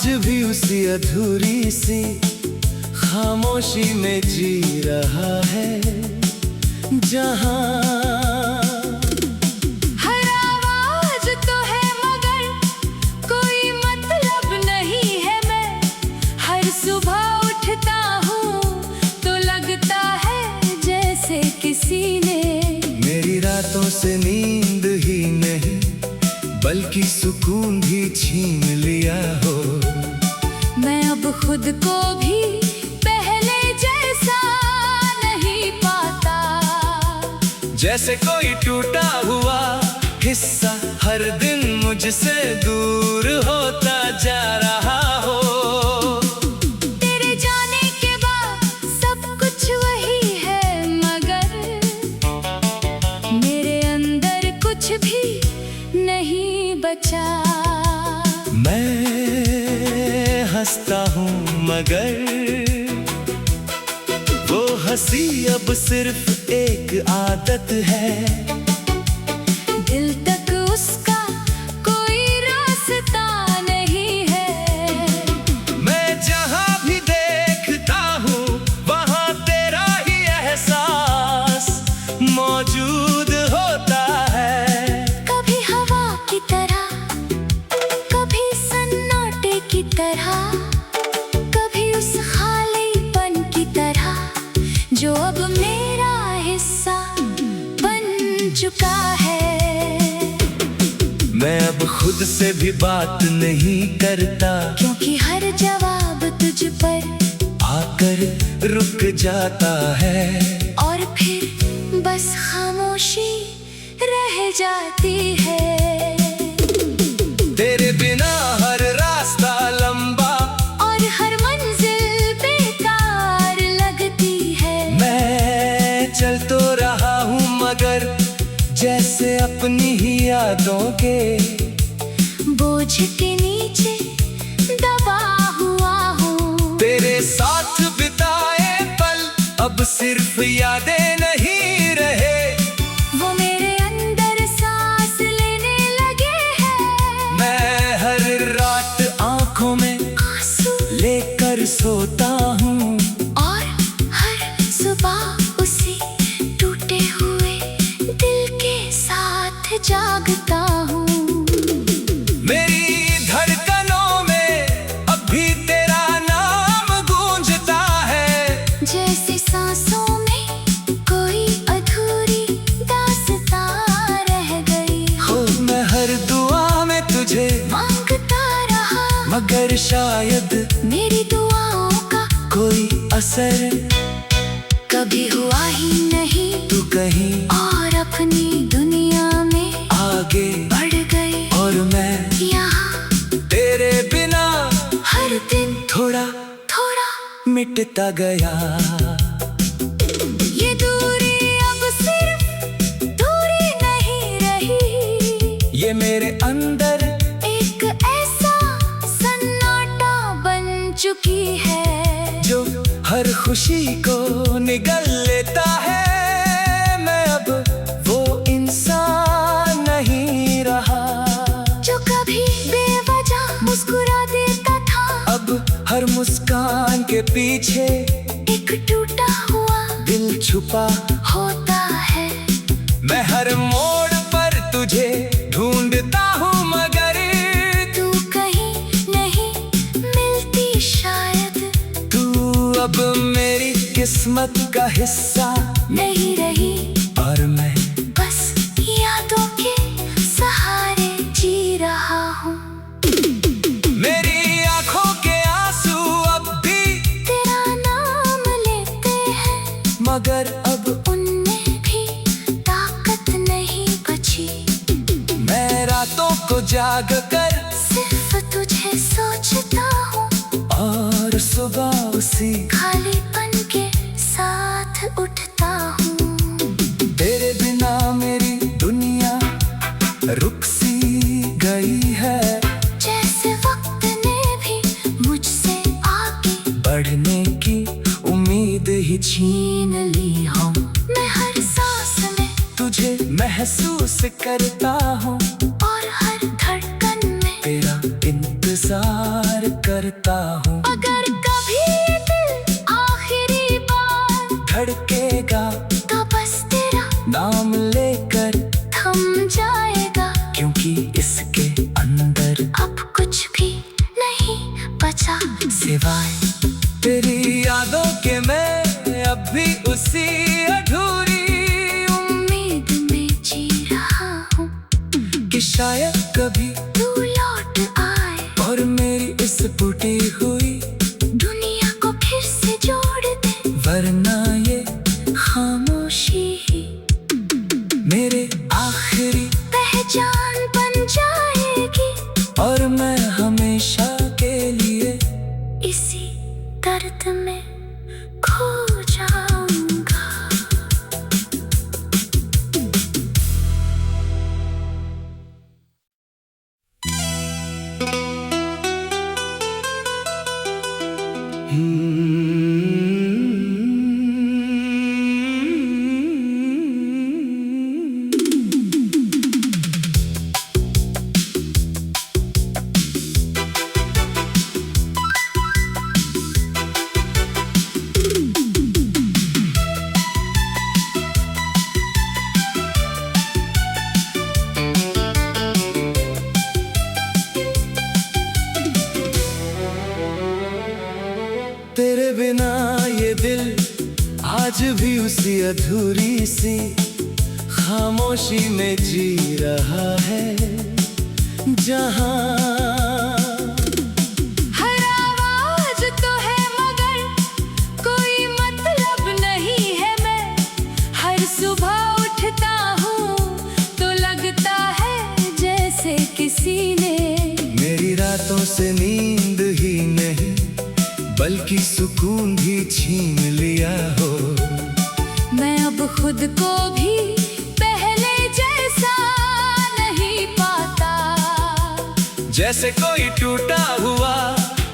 आज भी उसी अधूरी सी खामोशी में जी रहा है, जहां हर आवाज तो है मगर कोई मतलब नहीं है। मैं हर सुबह उठता हूँ तो लगता है जैसे किसी ने मेरी रातों से नींद ही नहीं बल्कि सुकून भी छीन लिया हो। मैं अब खुद को भी पहले जैसा नहीं पाता, जैसे कोई टूटा हुआ हिस्सा हर दिन मुझसे दूर होता जा रहा हो। तेरे जाने के बाद सब कुछ वही है मगर मेरे अंदर कुछ भी नहीं बचा। मैं हंसता हूँ मगर वो हंसी अब सिर्फ एक आदत है। दिल तक उसका कोई रास्ता नहीं है। मैं जहाँ भी देखता हूँ वहाँ तेरा ही एहसास मौजूद होता है। कभी हवा की तरह, कभी सन्नाटे की तरह, कभी उस खालीपन की तरह जो अब मेरा हिस्सा बन चुका है। मैं अब खुद से भी बात नहीं करता क्योंकि हर जवाब तुझ पर आकर रुक जाता है। और फिर बस खामोशी रह जाती है। तेरे बिना हर रास्ता लंबा और हर मंजिल बेकार लगती है। मैं चल तो रहा हूँ मगर जैसे अपनी ही यादों के बोझ के नीचे दबा हुआ हूँ। तेरे साथ बिताए पल अब सिर्फ यादें नहीं रहे। वो मेरे अंदर सांस लेने लगे हैं। मैं हर रात आंखों में आंसू लेकर सोता हूँ और हर सुबह उसी टूटे हुए दिल के साथ जागता हूँ। मेरी धड़कनों में अब भी तेरा नाम गूंजता है। जैसे सांसों में कोई अधूरी दास्तां रह गई हो मैं हर दुआ में तुझे मांगता रहा मगर शायद मेरी दुआओं का कोई असर कभी हुआ ही नहीं। तू कहीं और अपनी दुनिया में आगे बढ़ गई और मैं यहाँ तेरे बिना हर दिन थोड़ा थोड़ा मिटता गया। ये दूरी अब सिर्फ दूरी नहीं रही। ये मेरे अंदर एक ऐसा सन्नाटा बन चुकी है जो हर खुशी को निगल लेता है। मैं अब वो इंसान नहीं रहा जो कभी बेवजह मुस्कुरा देता था। अब हर मुस्कान के पीछे एक टूटा हुआ दिल छुपा होता है। मैं हर मोड़ पर तुझे ढूंढता हूँ मगर तू कहीं नहीं मिलती शायद। तू अब मेरी किस्मत का हिस्सा नहीं रही और मैं बस यादों के सहारे जी रहा हूँ। मेरी आंखों के आंसू अब भी तेरा नाम लेते हैं मगर अब उनमें भी ताकत नहीं बची। मैं रातों को जाग कर सिर्फ तुझे सोचता हूँ और सुबह उसी खालीपन के साथ उठता हूँ। तेरे बिना मेरी दुनिया रुक सी गई है। जैसे वक्त ने भी मुझसे आगे बढ़ने की उम्मीद ही छीन ली हूँ। मैं हर सांस में तुझे महसूस करता हूँ और हर धड़कन में तेरा इंतजार कर करता हूँ। अगर कभी ये दिल आखिरी बार धड़केगा तो बस तेरा नाम लेकर थम जाएगा, क्योंकि इसके अंदर अब कुछ भी नहीं बचा सिवाय तेरी यादों के। मैं अब भी उसी अधूरी उम्मीद में जी रहा हूँ कि शायद कभी तू लौट आए और मेरी इस टूटी हुई दुनिया को फिर से जोड़ दे। वरना ये खामोशी ही मेरे आखिरी पहचान बन जाएगी, और मैं हमेशा के लिए इसी दर्द में खो जाऊंगा। तेरे बिना ये दिल आज भी उसी अधूरी सी खामोशी में जी रहा है, जहाँ हर आवाज तो है मगर कोई मतलब नहीं है। मैं हर सुबह उठता हूँ तो लगता है जैसे किसी ने मेरी रातों से नींद ही नहीं बल्कि सुकून भी छीन लिया हो। मैं अब खुद को भी पहले जैसा नहीं पाता, जैसे कोई टूटा हुआ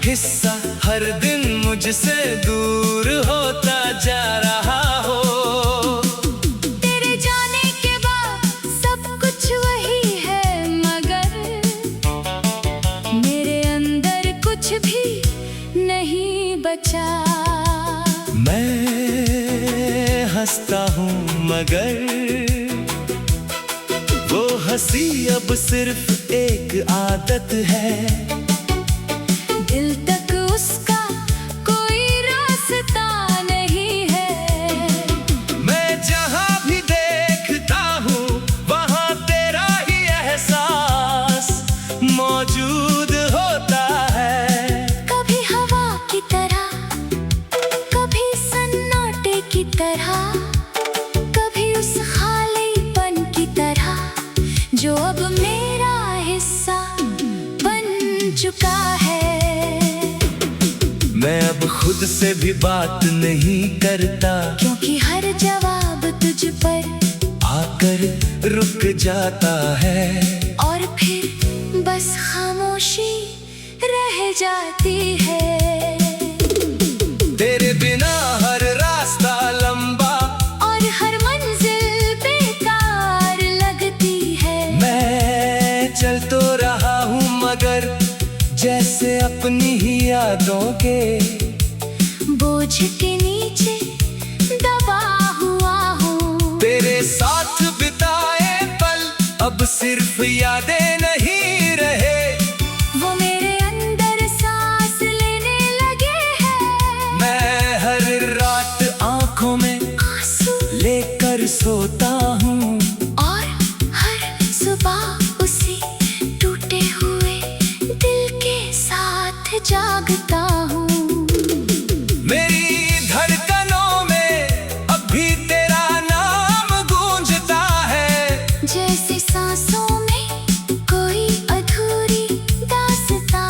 हिस्सा हर दिन मुझसे दूर होता जा रहा हो। तेरे जाने के बाद सब कुछ वही है, मगर मेरे अंदर कुछ भी नहीं बचा। मैं हंसता हूँ मगर वो हंसी अब सिर्फ एक आदत है। दिल तक उसका कोई रास्ता नहीं है। मैं जहाँ भी देखता हूँ वहाँ तेरा ही एहसास मौजूद होता है। कभी हवा की तरह, कभी सन्नाटे की तरह, कभी उस खालीपन की तरह जो अब मेरा हिस्सा बन चुका है। मैं अब खुद से भी बात नहीं करता, क्योंकि हर जवाब तुझ पर आकर रुक जाता है। और फिर बस खामोशी रह जाती है। तेरे बिना हर रास्ता लंबा और हर मंजिल बेकार लगती है। मैं चल तो रहा हूँ मगर जैसे अपनी ही यादों के बोझ के नीचे दबा हुआ हूँ। तेरे साथ बिताए पल अब सिर्फ यादें नहीं रहे, वो मेरे अंदर सांस लेने लगे हैं। मैं हर रात आंखों में आंसू लेकर सोता हूँ, और हर सुबह उसी टूटे हुए दिल के साथ जागता हूँ। मेरी धड़कनों में अब भी तेरा नाम गूंजता है। जैसे सांसों में कोई अधूरी दास्तां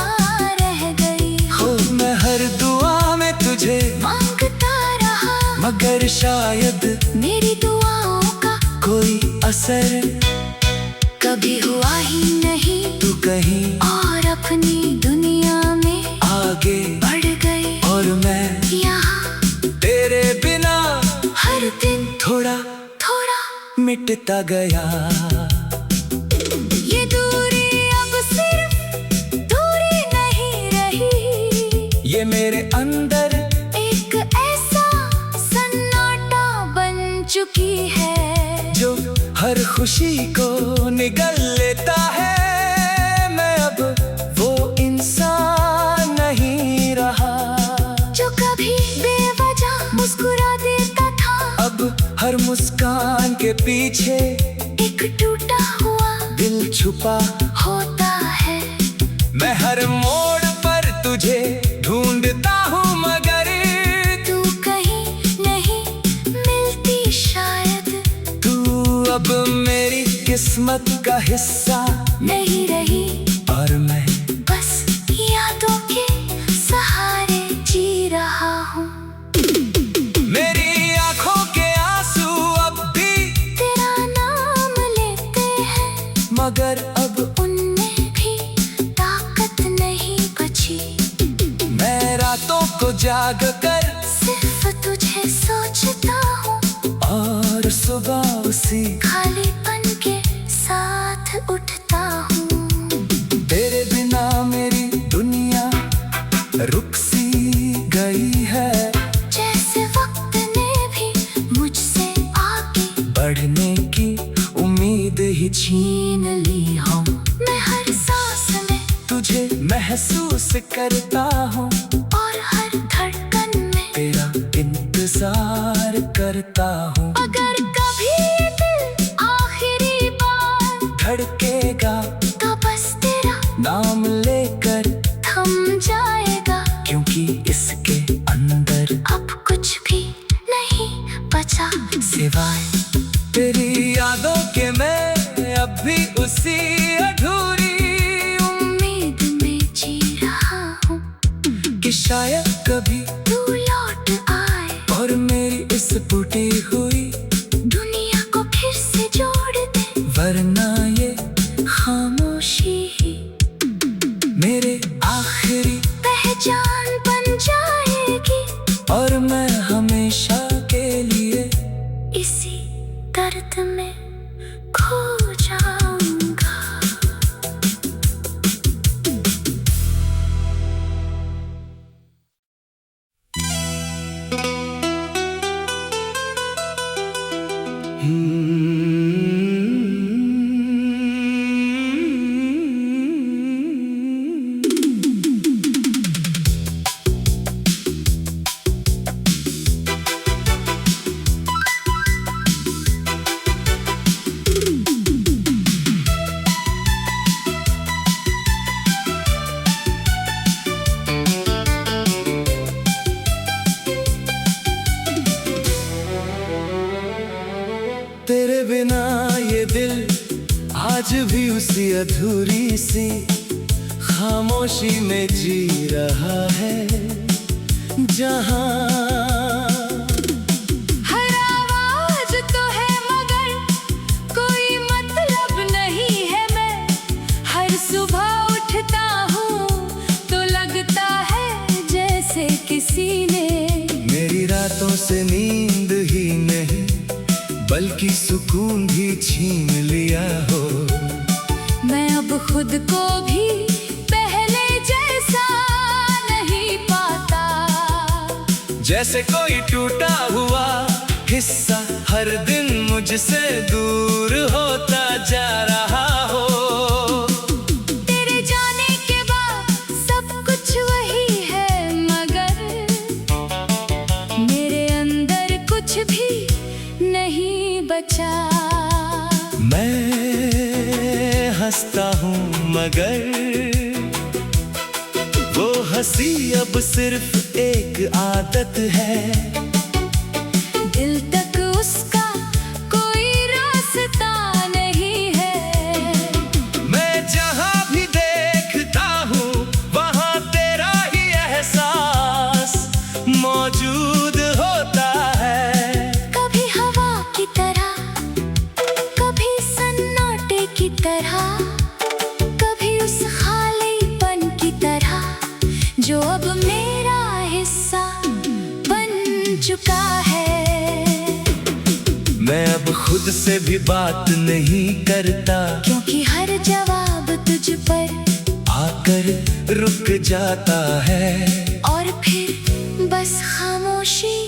रह गई हो मैं हर दुआ में तुझे मांगता रहा, मगर शायद मेरी दुआओं का कोई असर कभी हुआ ही नहीं। तू कहीं और अपनी दुनिया में आगे बढ़ गई, और मैं यहाँ तेरे बिना हर दिन थोड़ा थोड़ा मिटता गया। ये दूरी अब सिर्फ दूरी नहीं रही, ये मेरे अंदर एक ऐसा सन्नाटा बन चुकी है जो हर खुशी को निगल लेता है। मैं अब वो इंसान नहीं रहा जो कभी बेवजह मुस्कुरा देता था। अब हर मुस्कान के पीछे एक टूटा हुआ दिल छुपा होता है। मैं हर मोड़ पर तुझे ढूंढता हूँ मगर तू कहीं नहीं मिलती शायद। तू अब मेरी किस्मत का हिस्सा नहीं रही और मैं बस यादों के सहारे जी रहा हूँ। मेरी आंखों के आंसू अब भी तेरा नाम लेते हैं मगर अब उनमें भी ताकत नहीं बची। मैं रातों को जाग कर सिर्फ तुझे सोचता हूँ और सुबह उसी खालीपन के साथ उठता हूँ। तेरे बिना मेरी दुनिया रुक सी गई है। जैसे वक्त ने भी मुझसे आगे बढ़ने की उम्मीद ही छीन ली हूँ। मैं हर सांस में तुझे महसूस करता हूँ और हर धड़कन में तेरा इंतजार करता हूँ। अगर कभी ये दिल आखिरी बार धड़केगा तो बस तेरा नाम लेकर थम जाएगा। क्योंकि इसके अंदर अब कुछ भी नहीं बचा सिवाय तेरी यादों के मैं अब भी उसी अधूरी उम्मीद में जी रहा हूँ कि शायद कभी तू लौट आए और मेरी इस टूटी हुई दुनिया को फिर से जोड़ दे। वरना ये खामोशी ही मेरे आखिरी पहचान बन जाएगी और मैं हमेशा के लिए इसी दर्द में खो जाऊंगा। तेरे बिना ये दिल आज भी उसी अधूरी सी खामोशी में जी रहा है। जहाँ हर आवाज तो है मगर कोई मतलब नहीं है। मैं हर सुबह उठता हूँ तो लगता है जैसे किसी ने मेरी रातों से नींद ही नहीं बल्कि सुकून भी छीन लिया हो। मैं अब खुद को भी पहले जैसा नहीं पाता। जैसे कोई टूटा हुआ हिस्सा हर दिन मुझसे दूर होता जा रहा हो। तेरे जाने के बाद सब कुछ वही है मगर मेरे अंदर कुछ भी नहीं बचा। मैं हंसता हूँ मगर वो हंसी अब सिर्फ एक आदत है। दिल तक उसका कोई रास्ता नहीं है। मैं जहाँ भी देखता हूँ वहाँ तेरा ही एहसास मौजूद होता है। कभी हवा की तरह कभी सन्नाटे की तरह कभी उस खालीपन की तरह जो अब मेरा हिस्सा बन चुका है। मैं अब खुद से भी बात नहीं करता क्योंकि हर जवाब तुझ पर आकर रुक जाता है और फिर बस खामोशी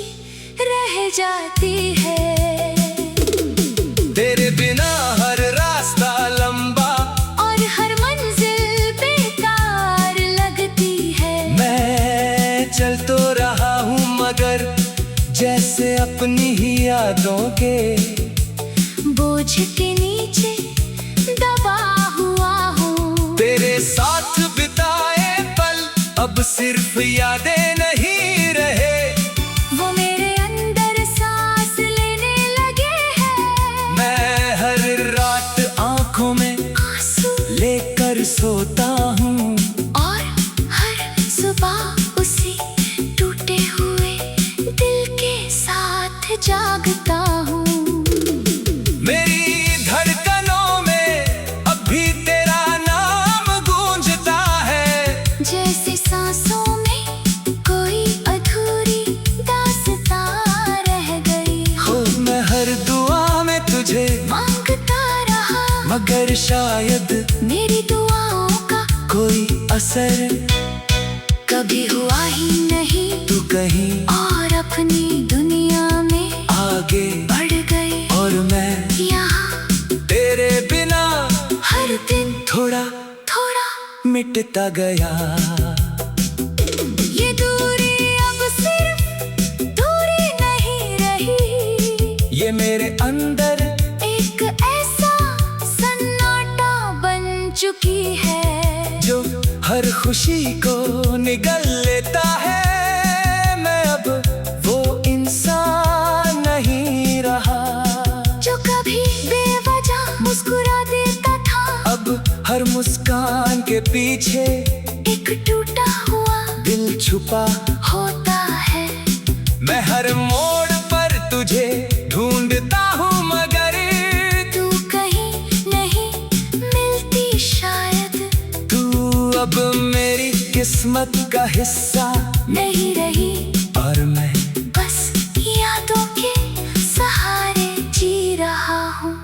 रह जाती है। तेरे बिना हर रास्ता लंबा और हर मंजिल बेकार लगती है। मैं चल तो रहा हूँ मगर जैसे अपनी ही यादों के बोझ के नीचे दबा हुआ हूँ। तेरे साथ बिताए पल अब सिर्फ यादें नहीं रहे, वो मेरे अंदर सांस लेने लगे हैं। मैं हर रात आंखों में आंसू लेकर सोता हूँ और हर सुबह उसी टूटे हुए दिल के साथ जागता हूँ। मेरी धड़कनों में अब भी तेरा नाम गूंजता है, जैसे सांसों में कोई अधूरी दास्तां रह गई हो मैं हर दुआ में तुझे मांगता रहा, मगर शायद मेरी दुआओं का कोई असर कभी हुआ ही नहीं। तू कहीं और अपनी दुनिया में आगे बढ़ गई और मैं यहाँ तेरे बिना हर दिन थोड़ा थोड़ा मिटता गया। ये दूरी अब सिर्फ दूरी नहीं रही, ये मेरे अंदर एक ऐसा सन्नाटा बन चुकी है जो हर खुशी को निगल लेता है। मैं अब वो इंसान नहीं रहा जो कभी बेवजह मुस्कुरा देता था। अब हर मुस्कान के पीछे एक टूटा हुआ दिल छुपा होता है। मैं हर मोड़ पर तुझे ढूंढता हूँ मगर तू कहीं नहीं मिलती शायद, तू अब मेरी किस्मत का हिस्सा नहीं रही और मैं बस यादों के सहारे जी रहा हूँ।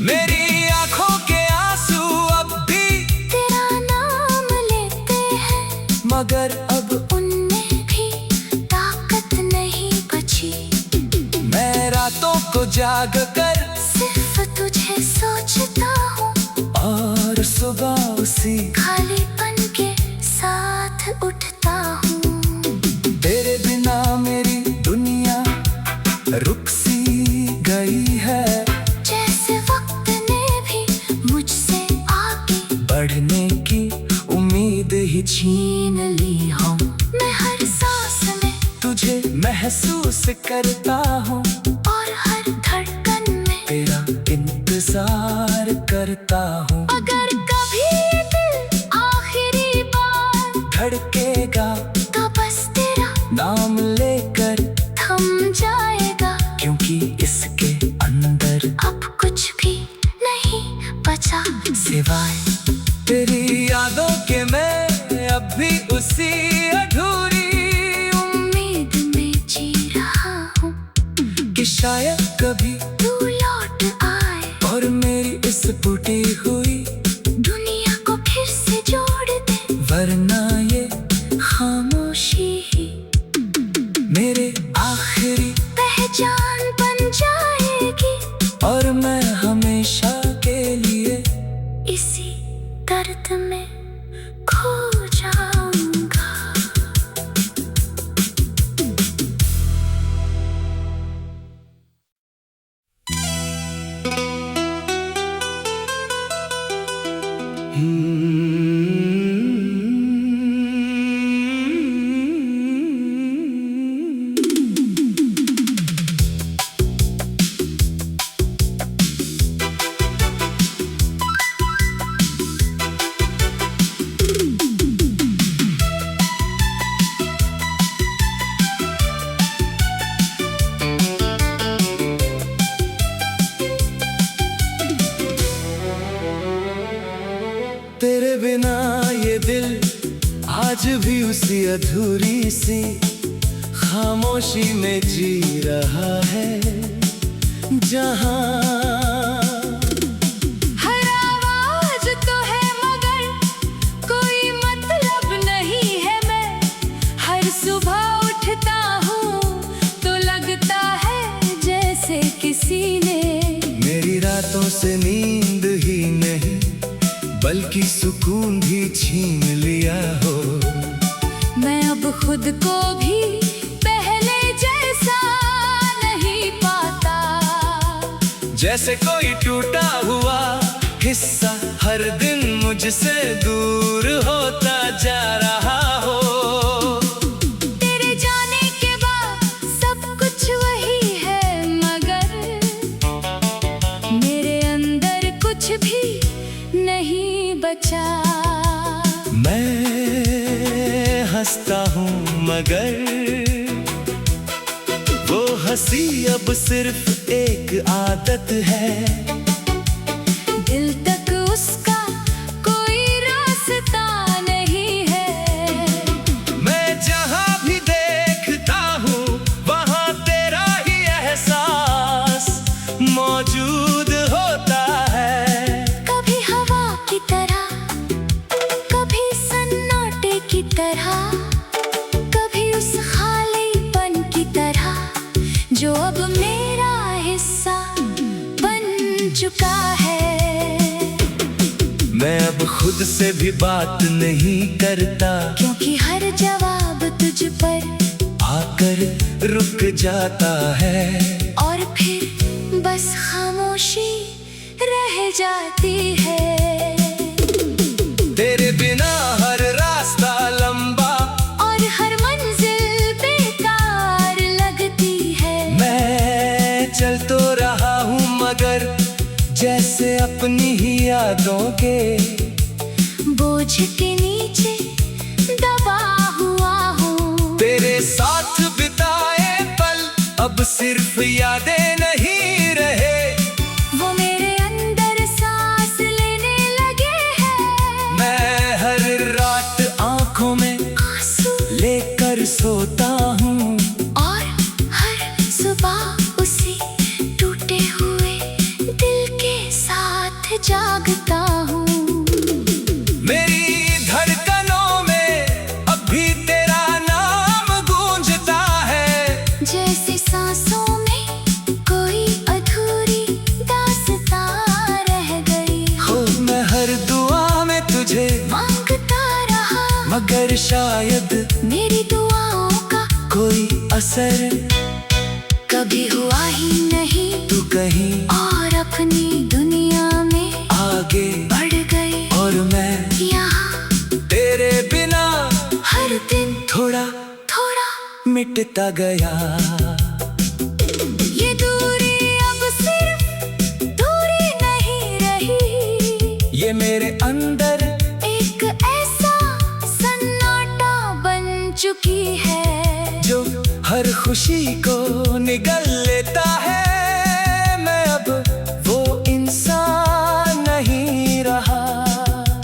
मेरी आंखों के आंसू अब भी तेरा नाम लेते हैं, मगर अब उनमें भी ताकत नहीं बची। मैं रातों को जाग कर सिर्फ तुझे सोचता हूँ और सुबह उसी खालीपन के साथ उठता हूँ। तेरे बिना मेरी दुनिया रुक सी गई है, जैसे वक्त ने भी मुझसे आगे बढ़ने की उम्मीद ही छीन ली हूँ। मैं हर सांस में तुझे महसूस करता हूँ और हर धड़कन में तेरा इंतजार करता हूँ। अगर कभी ये दिल आखिरी बार धड़केगा तो बस तेरा नाम लेकर थम जाएगा, क्योंकि इसके अंदर अब कुछ भी नहीं बचा सिवाय तेरी यादों के। मैं अब भी उसी अधूरी उम्मीद में जी रहा हूँ कि शायद कभी तू लौट आए और मेरी इस टूटी हुई दुनिया को फिर से जोड़ दे। वरना ये खामोशी ही मेरे आखिरी पहचान बन जाएगी और मैं हमेशा के लिए इसी दर्द में खो जाऊंगा। तेरे बिना ये दिल आज भी उसी अधूरी सी खामोशी में जी रहा है, जहाँ हर आवाज तो है मगर किसी ने मेरी रातों से नींद ही नहीं बल्कि सुकून भी छीन लिया हो। मैं अब खुद को भी पहले जैसा नहीं पाता। जैसे कोई टूटा हुआ हिस्सा हर दिन मुझसे दूर होता जा रहा हो। तेरे जाने के बाद सब कुछ वही है, मगर मेरे अंदर कुछ भी नहीं बचा। मैं हंसता हूँ मगर वो हंसी अब सिर्फ एक आदत है। दिल तक उसका कोई रास्ता नहीं है। मैं जहाँ भी देखता हूँ वहाँ तेरा ही एहसास मौजूद होता है। कभी हवा की तरह, कभी सन्नाटे की तरह, कभी उस खालीपन की तरह जो अब मेरा हिस्सा बन चुका है। मैं अब खुद से भी बात नहीं करता क्योंकि हर जवाब तुझ पर आकर रुक जाता है। और फिर बस खामोशी रह जाती है। तेरे बिना हर रास्ता लंबा और हर मंजिल बेकार लगती है। मैं चल तो रहा हूँ मगर जैसे अपनी ही यादों के बोझ के नीचे दबा हुआ हूँ। तेरे साथ बिताए पल अब सिर्फ यादें नहीं रहे। वो मेरे अंदर सांस लेने लगे हैं। मैं हर रात आंखों में आंसू लेकर सोता हूँ और हर सुबह उसी टूटे हुए दिल के साथ जागता हूँ। मेरी धड़कनों में अब भी तेरा नाम गूंजता है। जैसे सांसों में कोई अधूरी दास्तां रह गई हो मैं हर दुआ में तुझे मांगता रहा, मगर शायद मेरी दुआओं का कोई असर कभी हुआ ही नहीं। तू कहीं और अपनी दुनिया में आगे बढ़ गई और मैं यहाँ तेरे बिना हर दिन थोड़ा थोड़ा मिटता गया। ये दूरी अब सिर्फ दूरी नहीं रही। ये मेरे अंदर एक ऐसा सन्नाटा बन चुकी है जो हर खुशी को निगल लेता है। मैं अब वो इंसान नहीं रहा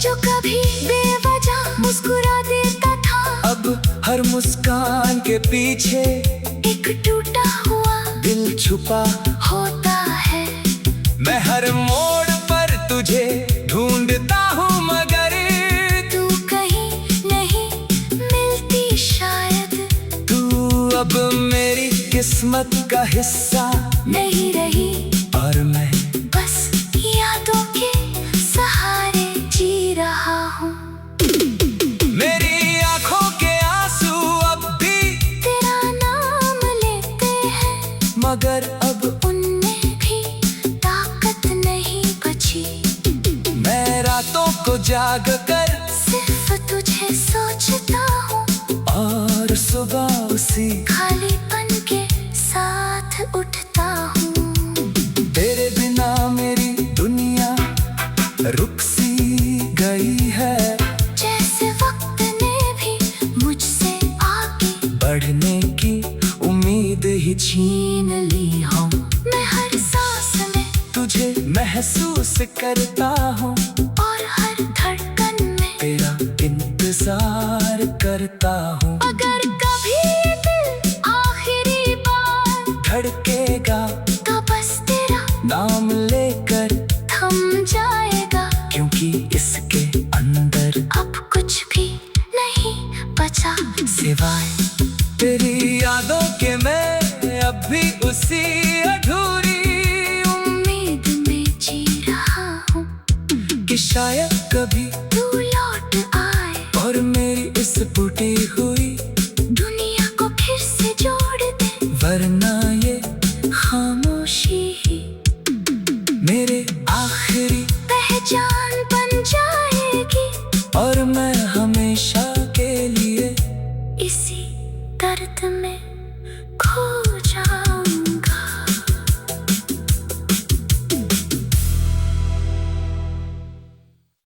जो कभी बेवजह मुस्कुरा देता था। अब हर मुस्कान के पीछे एक टूटा हुआ दिल छुपा होता है। मैं हर मोड़ पर तुझे ढूंढता हूँ मगर तू कहीं नहीं मिलती शायद। तू अब मेरी किस्मत का हिस्सा नहीं रही और मैं बस यादों के सहारे जी रहा हूँ। मेरी आंखों के आंसू अब भी तेरा नाम लेते हैं, मगर अब उनमें भी ताकत नहीं बची। मैं रातों को जाग कर सिर्फ तुझे सोचता हूँ और सुबह उसी खालीपन के साथ उठता हूँ। तेरे बिना मेरी दुनिया रुक सी गई है। जैसे वक्त ने भी मुझसे आगे बढ़ने की उम्मीद ही छीन ली हूँ। मैं हर सांस में तुझे महसूस करता हूँ और हर धड़कन में तेरा इंतजार करता हूँ। अगर कभी ये दिल आखिरी बार धड़केगा तो बस तेरा नाम लेकर थम जाएगा। क्योंकि इसके अंदर अब कुछ भी नहीं बचा सिवाय तेरी यादों के। मैं अब भी उसी अधूरी कि शायद कभी तू लौट आए और मेरी इस टूटी हुई दुनिया को फिर से जोड़ दे, वरना ये खामोशी ही मेरे आखिरी पहचान बन जाएगी। और मैं हमेशा के लिए इसी दर्द में खो जा